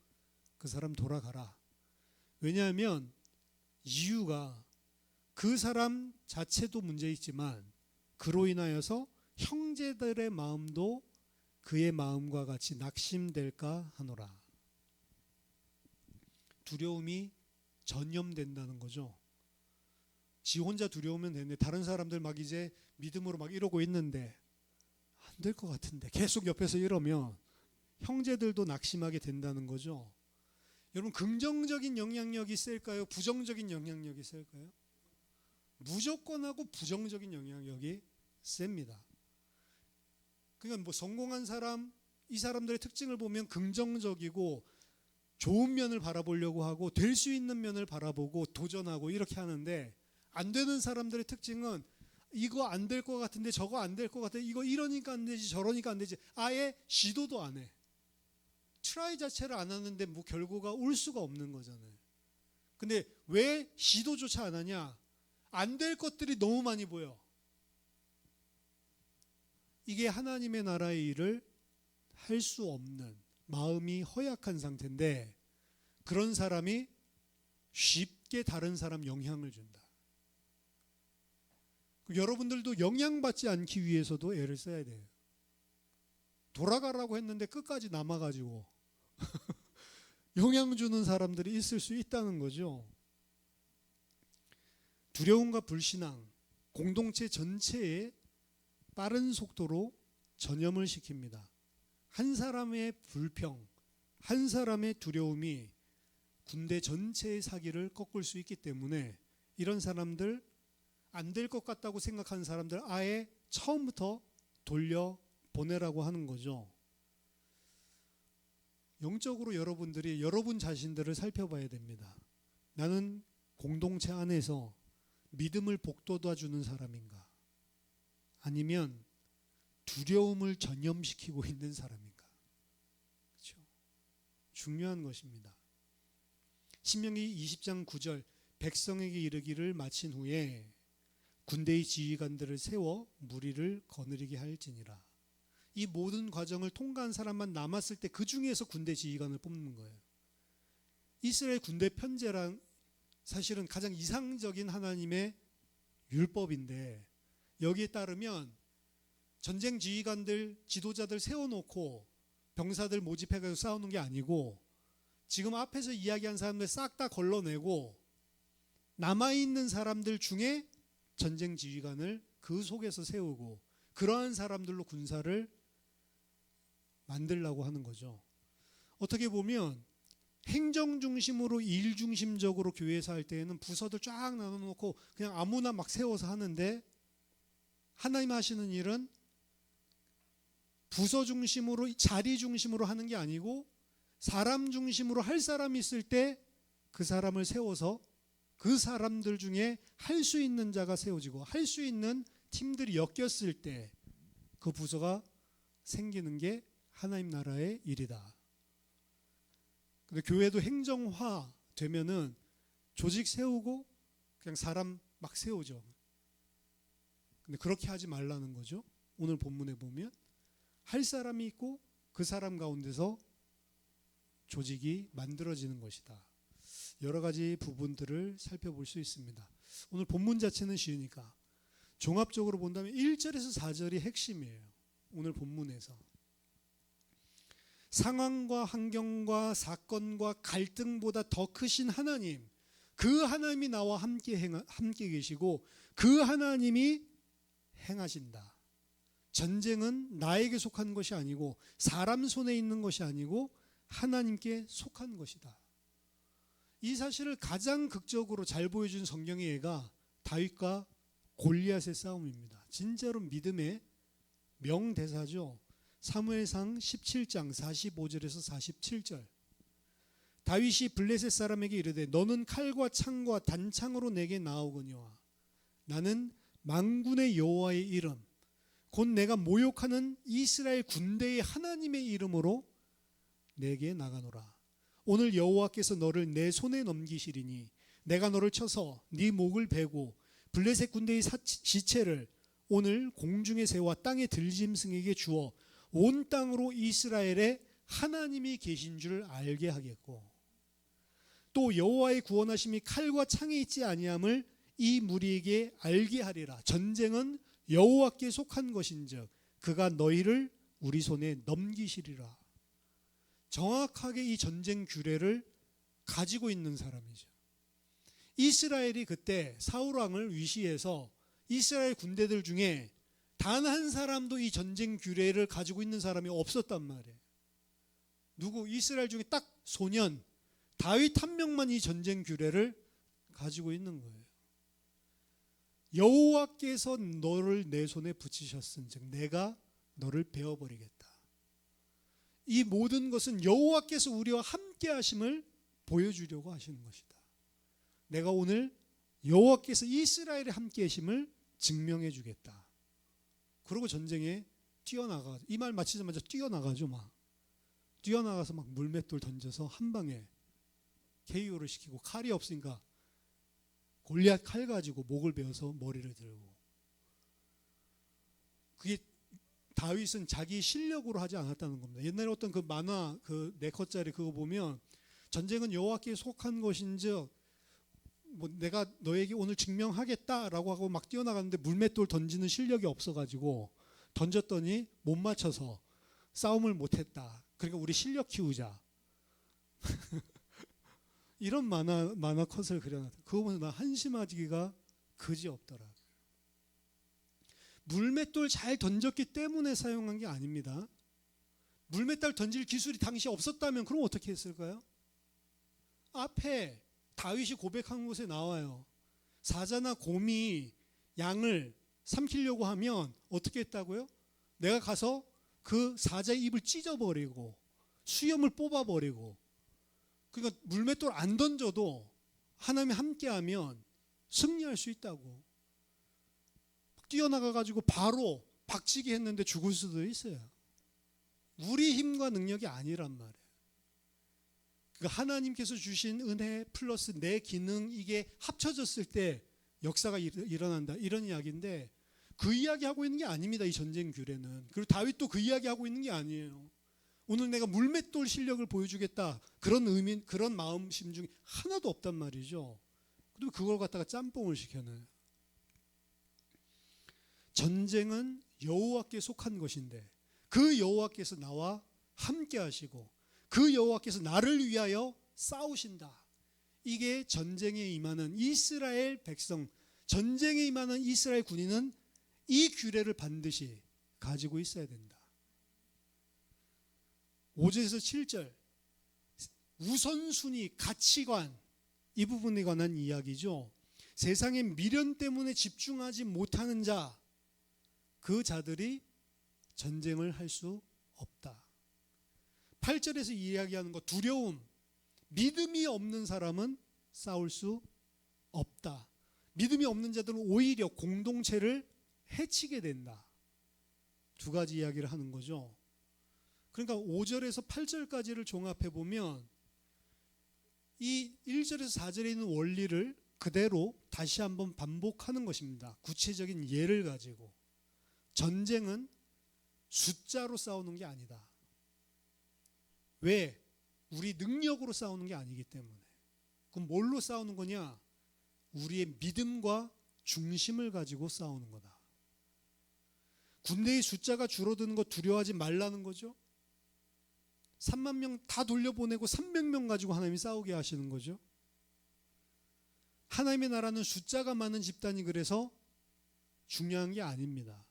그 사람 돌아가라. 왜냐하면 이유가 그 사람 자체도 문제 있지만 그로 인하여서 형제들의 마음도 그의 마음과 같이 낙심될까 하노라. 두려움이 전염된다는 거죠. 지 혼자 두려우면 되는데 다른 사람들 막 이제 믿음으로 막 이러고 있는데 안 될 것 같은데 계속 옆에서 이러면 형제들도 낙심하게 된다는 거죠. 여러분, 긍정적인 영향력이 셀까요? 부정적인 영향력이 셀까요? 무조건 하고 부정적인 영향력이 셉니다. 그러니까 뭐 성공한 사람, 이 사람들의 특징을 보면 긍정적이고 좋은 면을 바라보려고 하고 될 수 있는 면을 바라보고 도전하고 이렇게 하는데, 안 되는 사람들의 특징은 이거 안 될 것 같은데 저거 안 될 것 같아, 이거 이러니까 안 되지 저러니까 안 되지, 아예 시도도 안 해. 트라이 자체를 안 하는데 뭐 결과가 올 수가 없는 거잖아요. 근데 왜 시도조차 안 하냐? 안 될 것들이 너무 많이 보여. 이게 하나님의 나라의 일을 할 수 없는 마음이 허약한 상태인데, 그런 사람이 쉽게 다른 사람 영향을 준다. 여러분들도 영향받지 않기 위해서도 애를 써야 돼요. 돌아가라고 했는데 끝까지 남아가지고 영향 주는 사람들이 있을 수 있다는 거죠. 두려움과 불신앙, 공동체 전체에 빠른 속도로 전염을 시킵니다. 한 사람의 불평, 한 사람의 두려움이 군대 전체의 사기를 꺾을 수 있기 때문에 이런 사람들, 안 될 것 같다고 생각하는 사람들 아예 처음부터 돌려보내라고 하는 거죠. 영적으로 여러분들이 여러분 자신들을 살펴봐야 됩니다. 나는 공동체 안에서 믿음을 복돋아주는 사람인가? 아니면 두려움을 전염시키고 있는 사람인가? 그렇죠? 중요한 것입니다. 신명기 20장 9절, 백성에게 이르기를 마친 후에 군대의 지휘관들을 세워 무리를 거느리게 할지니라. 이 모든 과정을 통과한 사람만 남았을 때 그 중에서 군대 지휘관을 뽑는 거예요. 이스라엘 군대 편제란 사실은 가장 이상적인 하나님의 율법인데, 여기에 따르면 전쟁 지휘관들, 지도자들 세워놓고 병사들 모집해가지고 싸우는 게 아니고, 지금 앞에서 이야기한 사람들 싹 다 걸러내고 남아있는 사람들 중에 전쟁 지휘관을 그 속에서 세우고 그러한 사람들로 군사를 만들려고 하는 거죠. 어떻게 보면 행정 중심으로 일 중심적으로 교회에서 할 때에는 부서들 쫙 나눠놓고 그냥 아무나 막 세워서 하는데, 하나님 하시는 일은 부서 중심으로, 자리 중심으로 하는 게 아니고 사람 중심으로 할 사람이 있을 때 그 사람을 세워서 그 사람들 중에 할 수 있는 자가 세워지고 할 수 있는 팀들이 엮였을 때 그 부서가 생기는 게 하나님 나라의 일이다. 근데 교회도 행정화 되면은 조직 세우고 그냥 사람 막 세우죠. 근데 그렇게 하지 말라는 거죠. 오늘 본문에 보면 할 사람이 있고 그 사람 가운데서 조직이 만들어지는 것이다. 여러 가지 부분들을 살펴볼 수 있습니다. 오늘 본문 자체는 쉬우니까 종합적으로 본다면 1절에서 4절이 핵심이에요. 오늘 본문에서 상황과 환경과 사건과 갈등보다 더 크신 하나님, 그 하나님이 나와 함께 계시고 그 하나님이 행하신다. 전쟁은 나에게 속한 것이 아니고 사람 손에 있는 것이 아니고 하나님께 속한 것이다. 이 사실을 가장 극적으로 잘 보여준 성경의 예가 다윗과 골리앗의 싸움입니다. 진짜로 믿음의 명대사죠. 사무엘상 17장 45절에서 47절. 다윗이 블레셋 사람에게 이르되 너는 칼과 창과 단창으로 내게 나오거니와 나는 만군의 여호와의 이름 곧 내가 모욕하는 이스라엘 군대의 하나님의 이름으로 내게 나가노라. 오늘 여호와께서 너를 내 손에 넘기시리니 내가 너를 쳐서 네 목을 베고 블레셋 군대의 시체를 오늘 공중의 새와 땅의 들짐승에게 주어 온 땅으로 이스라엘에 하나님이 계신 줄 알게 하겠고 또 여호와의 구원하심이 칼과 창에 있지 아니함을 이 무리에게 알게 하리라. 전쟁은 여호와께 속한 것인즉 그가 너희를 우리 손에 넘기시리라. 정확하게 이 전쟁 규례를 가지고 있는 사람이죠. 이스라엘이 그때 사울 왕을 위시해서 이스라엘 군대들 중에 단 한 사람도 이 전쟁 규례를 가지고 있는 사람이 없었단 말이에요. 누구? 이스라엘 중에 딱 소년 다윗 한 명만 이 전쟁 규례를 가지고 있는 거예요. 여호와께서 너를 내 손에 붙이셨은즉 내가 너를 베어버리겠다. 이 모든 것은 여호와께서 우리와 함께 하심을 보여주려고 하시는 것이다. 내가 오늘 여호와께서 이스라엘에 함께 하심을 증명해 주겠다. 그러고 전쟁에 뛰어나가. 이 말 마치자마자 뛰어나가죠. 뛰어나가서 물맷돌 던져서 한 방에 KO를 시키고 칼이 없으니까 골리앗 칼 가지고 목을 베어서 머리를 들고. 그게 다윗은 자기 실력으로 하지 않았다는 겁니다. 옛날에 어떤 그 만화 그 4컷짜리 그거 보면 전쟁은 여호와께 속한 것인즉 내가 너에게 오늘 증명하겠다라고 하고 막 뛰어나갔는데 물맷돌 던지는 실력이 없어가지고 던졌더니 못 맞춰서 싸움을 못했다. 그러니까 우리 실력 키우자. 이런 만화 컷을 그려놨다. 그거 보면 나 한심하기가 그지없더라. 물맷돌 잘 던졌기 때문에 사용한 게 아닙니다. 물맷돌 던질 기술이 당시 없었다면 그럼 어떻게 했을까요? 앞에 다윗이 고백한 곳에 나와요. 사자나 곰이 양을 삼키려고 하면 어떻게 했다고요? 내가 가서 그 사자의 입을 찢어버리고 수염을 뽑아버리고. 그러니까 물맷돌 안 던져도 하나님이 함께하면 승리할 수 있다고. 뛰어나가가지고 바로 박치기 했는데 죽을 수도 있어요. 우리 힘과 능력이 아니란 말이에요. 그러니까 하나님께서 주신 은혜 플러스 내 기능 이게 합쳐졌을 때 역사가 일어난다. 이런 이야기인데 그 이야기하고 있는 게 아닙니다. 이 전쟁 규례는. 그리고 다윗도 그 이야기하고 있는 게 아니에요. 오늘 내가 물맷돌 실력을 보여주겠다. 그런 의미, 그런 마음심 중에 하나도 없단 말이죠. 그리고 그걸 갖다가 짬뽕을 시켜놔요. 전쟁은 여호와께 속한 것인데 그 여호와께서 나와 함께 하시고 그 여호와께서 나를 위하여 싸우신다. 이게 전쟁에 임하는 이스라엘 백성, 전쟁에 임하는 이스라엘 군인은 이 규례를 반드시 가지고 있어야 된다. 5절에서 7절 우선순위, 가치관 이 부분에 관한 이야기죠. 세상의 미련 때문에 집중하지 못하는 자, 그 자들이 전쟁을 할 수 없다. 8절에서 이야기하는 거 두려움, 믿음이 없는 사람은 싸울 수 없다. 믿음이 없는 자들은 오히려 공동체를 해치게 된다. 두 가지 이야기를 하는 거죠. 그러니까 5절에서 8절까지를 종합해 보면 이 1절에서 4절에 있는 원리를 그대로 다시 한번 반복하는 것입니다. 구체적인 예를 가지고. 전쟁은 숫자로 싸우는 게 아니다. 왜? 우리 능력으로 싸우는 게 아니기 때문에. 그럼 뭘로 싸우는 거냐? 우리의 믿음과 중심을 가지고 싸우는 거다. 군대의 숫자가 줄어드는 거 두려워하지 말라는 거죠. 3만 명 다 돌려보내고 300명 가지고 하나님이 싸우게 하시는 거죠. 하나님의 나라는 숫자가 많은 집단이 그래서 중요한 게 아닙니다.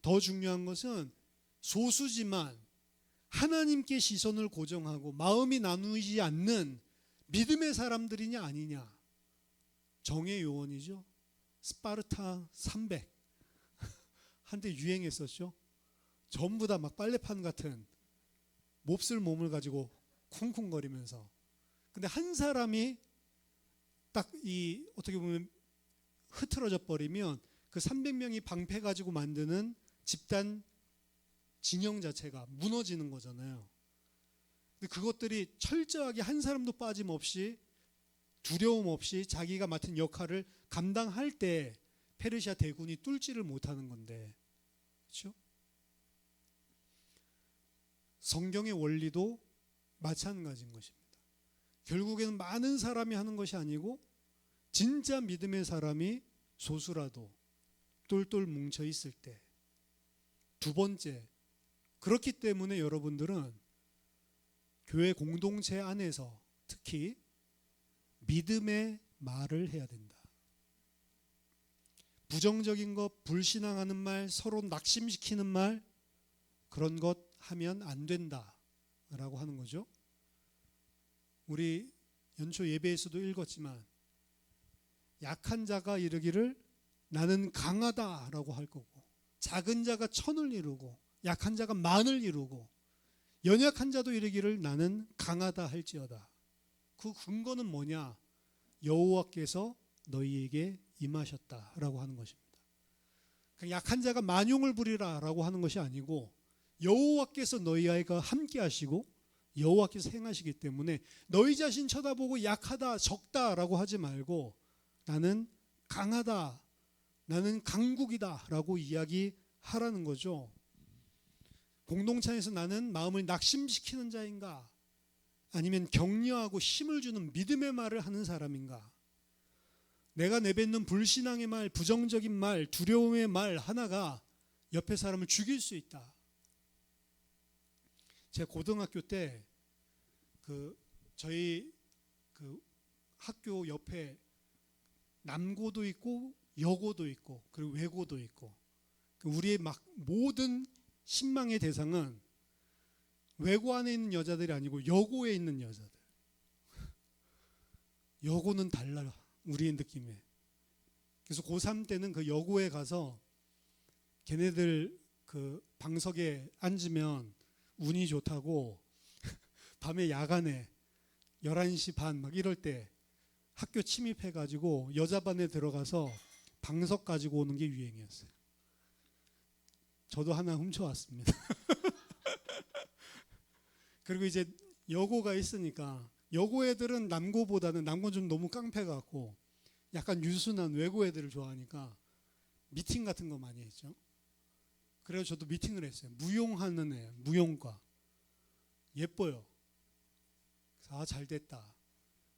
더 중요한 것은 소수지만 하나님께 시선을 고정하고 마음이 나누지 않는 믿음의 사람들이냐 아니냐. 정의 요원이죠. 스파르타 300 한때 유행했었죠. 전부 다 막 빨래판 같은 몹쓸 몸을 가지고 쿵쿵거리면서. 근데 한 사람이 딱 이 어떻게 보면 흐트러져 버리면 그 300명이 방패 가지고 만드는 집단 진영 자체가 무너지는 거잖아요. 근데 그것들이 철저하게 한 사람도 빠짐없이 두려움 없이 자기가 맡은 역할을 감당할 때 페르시아 대군이 뚫지를 못하는 건데, 그렇죠? 성경의 원리도 마찬가지인 것입니다. 결국에는 많은 사람이 하는 것이 아니고 진짜 믿음의 사람이 소수라도 똘똘 뭉쳐 있을 때. 두 번째, 그렇기 때문에 여러분들은 교회 공동체 안에서 특히 믿음의 말을 해야 된다. 부정적인 것, 불신앙하는 말, 서로 낙심시키는 말, 그런 것 하면 안 된다라고 하는 거죠. 우리 연초 예배에서도 읽었지만 약한 자가 이르기를 나는 강하다라고 할 거고, 작은 자가 천을 이루고 약한 자가 만을 이루고 연약한 자도 이르기를 나는 강하다 할지어다. 그 근거는 뭐냐? 여호와께서 너희에게 임하셨다라고 하는 것입니다. 약한 자가 만용을 부리라라고 하는 것이 아니고 여호와께서 너희와 함께 하시고 여호와께서 행하시기 때문에 너희 자신 쳐다보고 약하다, 적다라고 하지 말고 나는 강하다, 나는 강국이다라고 이야기하라는 거죠. 공동체에서 나는 마음을 낙심시키는 자인가? 아니면 격려하고 힘을 주는 믿음의 말을 하는 사람인가? 내가 내뱉는 불신앙의 말, 부정적인 말, 두려움의 말 하나가 옆에 사람을 죽일 수 있다. 제가 고등학교 때 저희 학교 옆에 남고도 있고 여고도 있고 그리고 외고도 있고, 우리의 막 모든 신망의 대상은 외고 안에 있는 여자들이 아니고 여고에 있는 여자들. 여고는 달라, 우리의 느낌에. 그래서 고3 때는 그 여고에 가서 걔네들 그 방석에 앉으면 운이 좋다고 밤에 야간에 11시 반 막 이럴 때 학교 침입해가지고 여자반에 들어가서 방석 가지고 오는 게 유행이었어요. 저도 하나 훔쳐왔습니다. 그리고 이제 여고가 있으니까 여고 애들은 남고보다는 남고는 좀 너무 깡패 같고 약간 유순한 외고 애들을 좋아하니까 미팅 같은 거 많이 했죠. 그래서 저도 미팅을 했어요. 무용하는 애, 무용과. 예뻐요. 그래서 잘 됐다.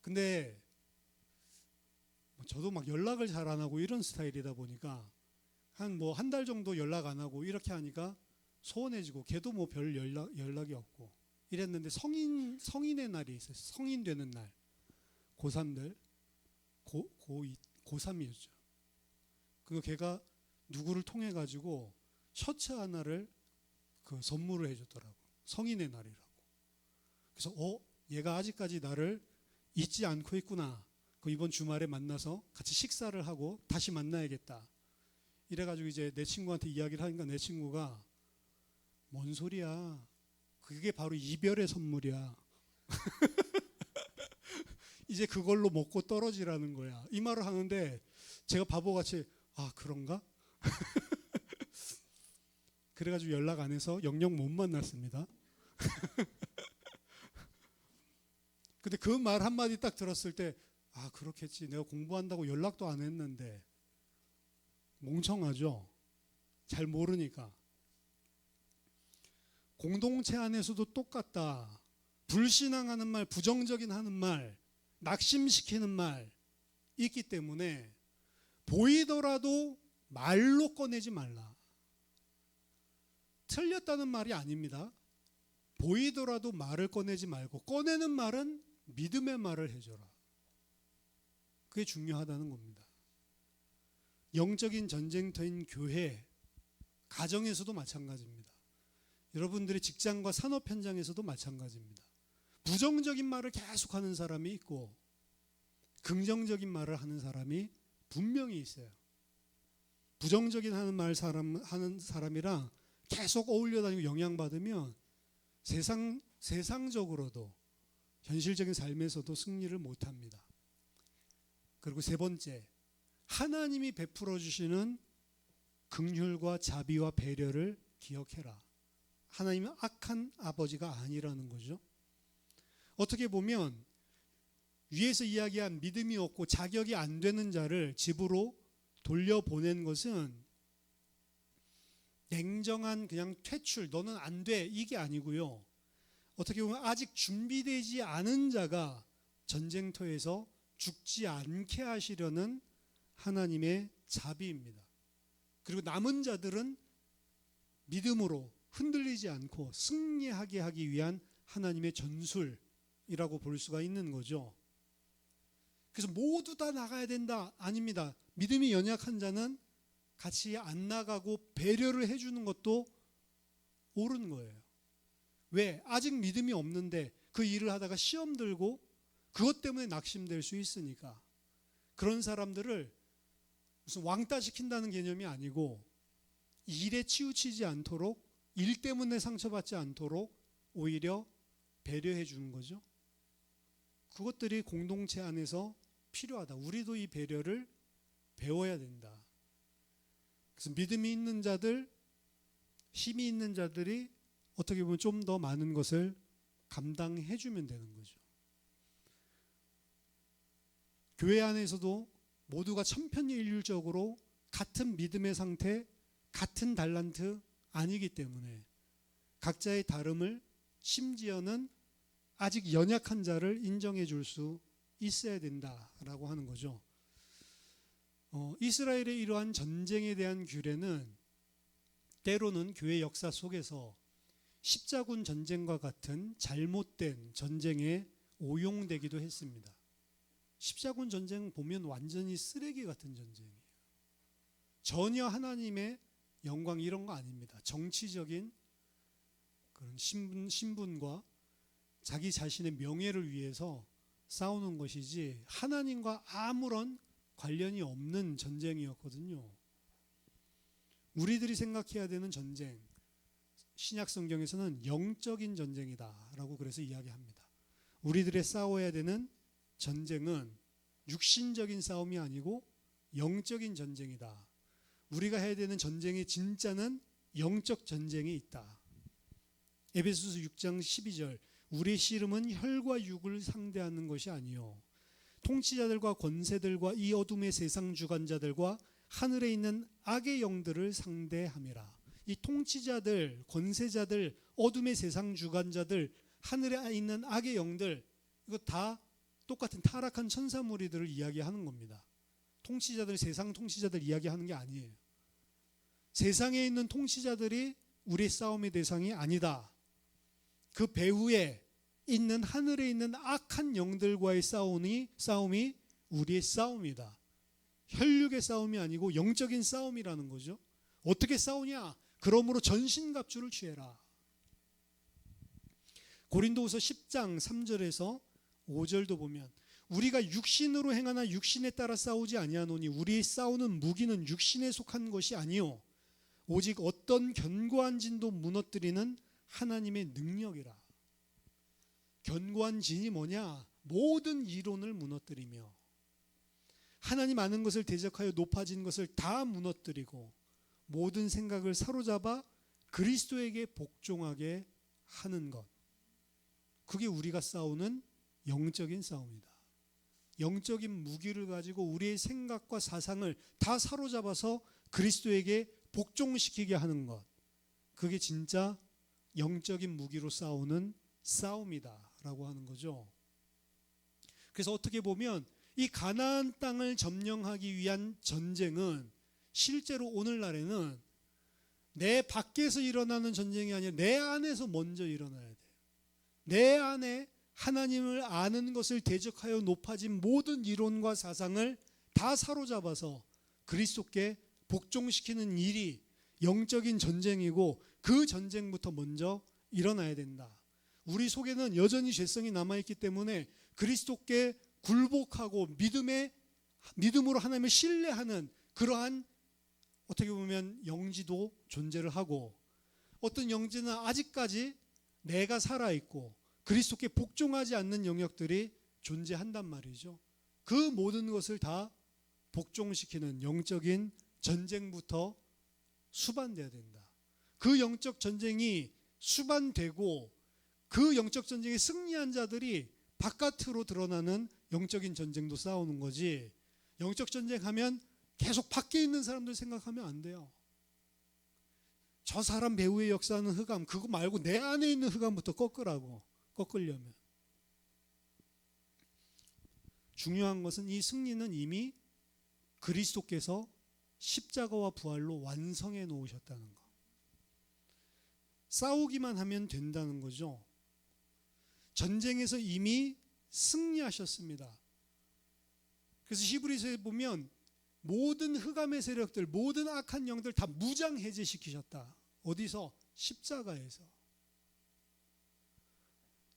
근데 저도 막 연락을 잘 안 하고 이런 스타일이다 보니까 한 달 정도 연락 안 하고 이렇게 하니까 소원해지고 걔도 뭐 별 연락이 없고 이랬는데 성인의 날이 있어요. 성인 되는 날. 고3들 고3이었죠. 그리고 걔가 누구를 통해 가지고 셔츠 하나를 선물을 해줬더라고. 성인의 날이라고. 그래서 얘가 아직까지 나를 잊지 않고 있구나. 이번 주말에 만나서 같이 식사를 하고 다시 만나야겠다. 이래가지고 이제 내 친구한테 이야기를 하니까 내 친구가 뭔 소리야. 그게 바로 이별의 선물이야. 이제 그걸로 먹고 떨어지라는 거야. 이 말을 하는데 제가 바보같이 그런가? 그래가지고 연락 안 해서 영영 못 만났습니다. 근데 그 말 한마디 딱 들었을 때 그렇겠지. 내가 공부한다고 연락도 안 했는데. 멍청하죠. 잘 모르니까. 공동체 안에서도 똑같다. 불신앙하는 말, 부정적인 하는 말, 낙심시키는 말 있기 때문에 보이더라도 말로 꺼내지 말라. 틀렸다는 말이 아닙니다. 보이더라도 말을 꺼내지 말고 꺼내는 말은 믿음의 말을 해줘라. 그게 중요하다는 겁니다. 영적인 전쟁터인 교회, 가정에서도 마찬가지입니다. 여러분들의 직장과 산업 현장에서도 마찬가지입니다. 부정적인 말을 계속하는 사람이 있고 긍정적인 말을 하는 사람이 분명히 있어요. 부정적인 하는 사람이랑 계속 어울려 다니고 영향받으면 세상적으로도 현실적인 삶에서도 승리를 못합니다. 그리고 세 번째, 하나님이 베풀어 주시는 긍휼과 자비와 배려를 기억해라. 하나님은 악한 아버지가 아니라는 거죠. 어떻게 보면 위에서 이야기한 믿음이 없고 자격이 안 되는 자를 집으로 돌려보낸 것은 냉정한 그냥 퇴출, 너는 안 돼, 이게 아니고요. 어떻게 보면 아직 준비되지 않은 자가 전쟁터에서 죽지 않게 하시려는 하나님의 자비입니다. 그리고 남은 자들은 믿음으로 흔들리지 않고 승리하게 하기 위한 하나님의 전술이라고 볼 수가 있는 거죠. 그래서 모두 다 나가야 된다? 아닙니다. 믿음이 연약한 자는 같이 안 나가고 배려를 해주는 것도 옳은 거예요. 왜? 아직 믿음이 없는데 그 일을 하다가 시험 들고 그것 때문에 낙심될 수 있으니까. 그런 사람들을 무슨 왕따 시킨다는 개념이 아니고 일에 치우치지 않도록, 일 때문에 상처받지 않도록 오히려 배려해 주는 거죠. 그것들이 공동체 안에서 필요하다. 우리도 이 배려를 배워야 된다. 그래서 믿음이 있는 자들, 힘이 있는 자들이 어떻게 보면 좀 더 많은 것을 감당해 주면 되는 거죠. 교회 안에서도 모두가 천편일률적으로 같은 믿음의 상태, 같은 달란트 아니기 때문에 각자의 다름을, 심지어는 아직 연약한 자를 인정해 줄 수 있어야 된다라고 하는 거죠. 이스라엘의 이러한 전쟁에 대한 규례는 때로는 교회 역사 속에서 십자군 전쟁과 같은 잘못된 전쟁에 오용되기도 했습니다. 십자군 전쟁 보면 완전히 쓰레기 같은 전쟁이에요. 전혀 하나님의 영광 이런 거 아닙니다. 정치적인 그런 신분과 자기 자신의 명예를 위해서 싸우는 것이지 하나님과 아무런 관련이 없는 전쟁이었거든요. 우리들이 생각해야 되는 전쟁, 신약 성경에서는 영적인 전쟁이다라고 그래서 이야기합니다. 우리들의 싸워야 되는 전쟁은 육신적인 싸움이 아니고 영적인 전쟁이다. 우리가 해야 되는 전쟁의 진짜는 영적 전쟁이 있다. 에베소서 6장 12절, 우리의 씨름은 혈과 육을 상대하는 것이 아니요 통치자들과 권세들과 이 어둠의 세상 주관자들과 하늘에 있는 악의 영들을 상대함이라. 이 통치자들, 권세자들, 어둠의 세상 주관자들, 하늘에 있는 악의 영들, 이거 다 똑같은 타락한 천사 무리들을 이야기하는 겁니다. 통치자들, 세상 통치자들 이야기하는 게 아니에요. 세상에 있는 통치자들이 우리의 싸움의 대상이 아니다. 그 배후에 있는 하늘에 있는 악한 영들과의 싸움이 우리의 싸움이다. 혈육의 싸움이 아니고 영적인 싸움이라는 거죠. 어떻게 싸우냐? 그러므로 전신갑주를 취해라. 고린도후서 10장 3절에서 5절도 보면 우리가 육신으로 행하나 육신에 따라 싸우지 아니하노니 우리의 싸우는 무기는 육신에 속한 것이 아니요 오직 어떤 견고한 진도 무너뜨리는 하나님의 능력이라. 견고한 진이 뭐냐? 모든 이론을 무너뜨리며 하나님 아는 것을 대적하여 높아진 것을 다 무너뜨리고 모든 생각을 사로잡아 그리스도에게 복종하게 하는 것. 그게 우리가 싸우는 영적인 싸움이다. 영적인 무기를 가지고 우리의 생각과 사상을 다 사로잡아서 그리스도에게 복종시키게 하는 것. 그게 진짜 영적인 무기로 싸우는 싸움이다라고 하는 거죠. 그래서 어떻게 보면 이 가나안 땅을 점령하기 위한 전쟁은 실제로 오늘날에는 내 밖에서 일어나는 전쟁이 아니라 내 안에서 먼저 일어나야 돼요. 내 안에 하나님을 아는 것을 대적하여 높아진 모든 이론과 사상을 다 사로잡아서 그리스도께 복종시키는 일이 영적인 전쟁이고 그 전쟁부터 먼저 일어나야 된다. 우리 속에는 여전히 죄성이 남아있기 때문에 그리스도께 굴복하고 믿음으로 하나님을 신뢰하는 그러한 어떻게 보면 영지도 존재를 하고, 어떤 영지는 아직까지 내가 살아있고 그리스도께 복종하지 않는 영역들이 존재한단 말이죠. 그 모든 것을 다 복종시키는 영적인 전쟁부터 수반돼야 된다. 그 영적 전쟁이 수반되고 그 영적 전쟁에 승리한 자들이 바깥으로 드러나는 영적인 전쟁도 싸우는 거지, 영적 전쟁하면 계속 밖에 있는 사람들 생각하면 안 돼요. 저 사람 배후의 역사하는 흑암, 그거 말고 내 안에 있는 흑암부터 꺾으려면. 중요한 것은 이 승리는 이미 그리스도께서 십자가와 부활로 완성해 놓으셨다는 거. 싸우기만 하면 된다는 거죠. 전쟁에서 이미 승리하셨습니다. 그래서 히브리서에 보면 모든 흑암의 세력들, 모든 악한 영들 다 무장 해제시키셨다. 어디서? 십자가에서.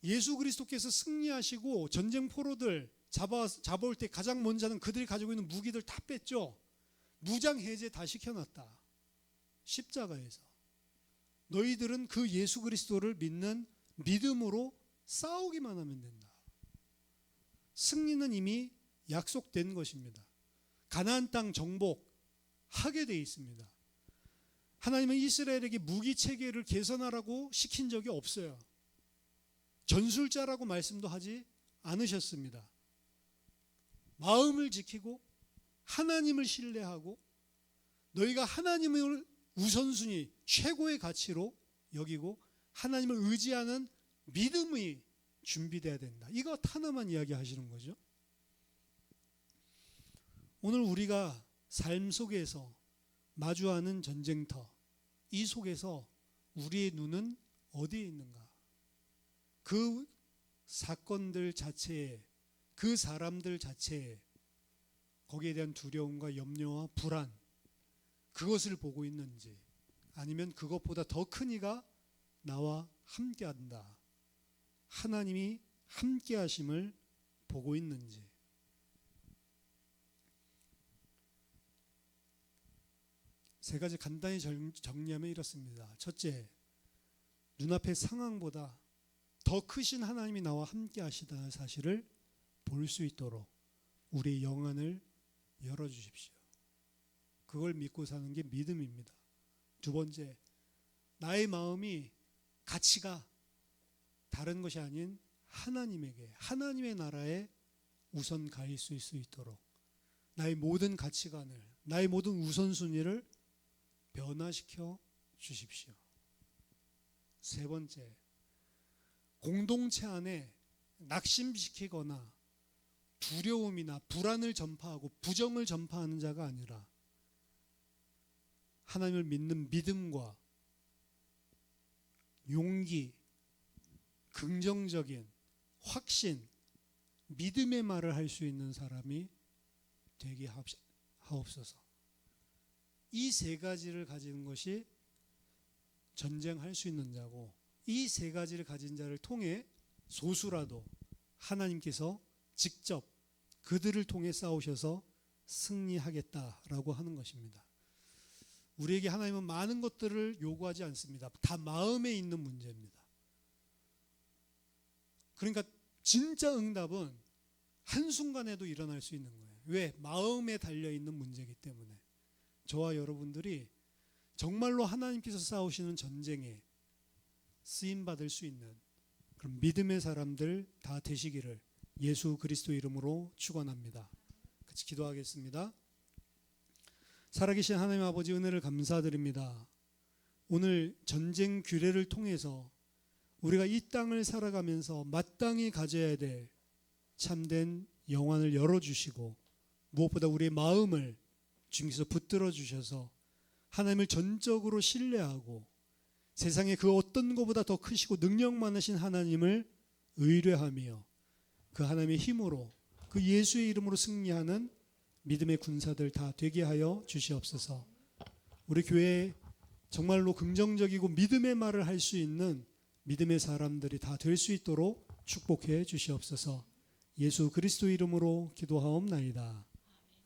예수 그리스도께서 승리하시고 전쟁 포로들 잡아올 때 가장 먼저 하는 그들이 가지고 있는 무기들 다 뺐죠. 무장 해제 다 시켜놨다. 십자가에서. 너희들은 그 예수 그리스도를 믿는 믿음으로 싸우기만 하면 된다. 승리는 이미 약속된 것입니다. 가나안 땅 정복하게 돼 있습니다. 하나님은 이스라엘에게 무기 체계를 개선하라고 시킨 적이 없어요. 전술자라고 말씀도 하지 않으셨습니다. 마음을 지키고 하나님을 신뢰하고 너희가 하나님을 우선순위, 최고의 가치로 여기고 하나님을 의지하는 믿음이 준비돼야 된다. 이거 하나만 이야기하시는 거죠. 오늘 우리가 삶 속에서 마주하는 전쟁터, 이 속에서 우리의 눈은 어디에 있는가? 그 사건들 자체에, 그 사람들 자체에 거기에 대한 두려움과 염려와 불안, 그것을 보고 있는지, 아니면 그것보다 더 큰 이가 나와 함께한다, 하나님이 함께하심을 보고 있는지. 세 가지 간단히 정리하면 이렇습니다. 첫째, 눈앞의 상황보다 더 크신 하나님이 나와 함께 하시다는 사실을 볼 수 있도록 우리의 영안을 열어주십시오. 그걸 믿고 사는 게 믿음입니다. 두 번째, 나의 마음이 가치가 다른 것이 아닌 하나님에게, 하나님의 나라에 우선 가 있을 수 있도록 나의 모든 가치관을, 나의 모든 우선순위를 변화시켜 주십시오. 세 번째, 공동체 안에 낙심시키거나 두려움이나 불안을 전파하고 부정을 전파하는 자가 아니라 하나님을 믿는 믿음과 용기, 긍정적인 확신, 믿음의 말을 할 수 있는 사람이 되게 하옵소서. 이 세 가지를 가진 것이 전쟁할 수 있는 자고, 이 세 가지를 가진 자를 통해 소수라도 하나님께서 직접 그들을 통해 싸우셔서 승리하겠다라고 하는 것입니다. 우리에게 하나님은 많은 것들을 요구하지 않습니다. 다 마음에 있는 문제입니다. 그러니까 진짜 응답은 한순간에도 일어날 수 있는 거예요. 왜? 마음에 달려있는 문제이기 때문에. 저와 여러분들이 정말로 하나님께서 싸우시는 전쟁에 쓰임받을 수 있는 그런 믿음의 사람들 다 되시기를 예수 그리스도 이름으로 축원합니다. 같이 기도하겠습니다. 살아계신 하나님 아버지, 은혜를 감사드립니다. 오늘 전쟁 규례를 통해서 우리가 이 땅을 살아가면서 마땅히 가져야 될 참된 영안을 열어주시고, 무엇보다 우리의 마음을 주님께서 붙들어 주셔서 하나님을 전적으로 신뢰하고 세상에 그 어떤 것보다 더 크시고 능력 많으신 하나님을 의뢰하며 그 하나님의 힘으로, 그 예수의 이름으로 승리하는 믿음의 군사들 다 되게 하여 주시옵소서. 우리 교회 정말로 긍정적이고 믿음의 말을 할 수 있는 믿음의 사람들이 다 될 수 있도록 축복해 주시옵소서. 예수 그리스도 이름으로 기도하옵나이다.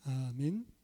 아멘.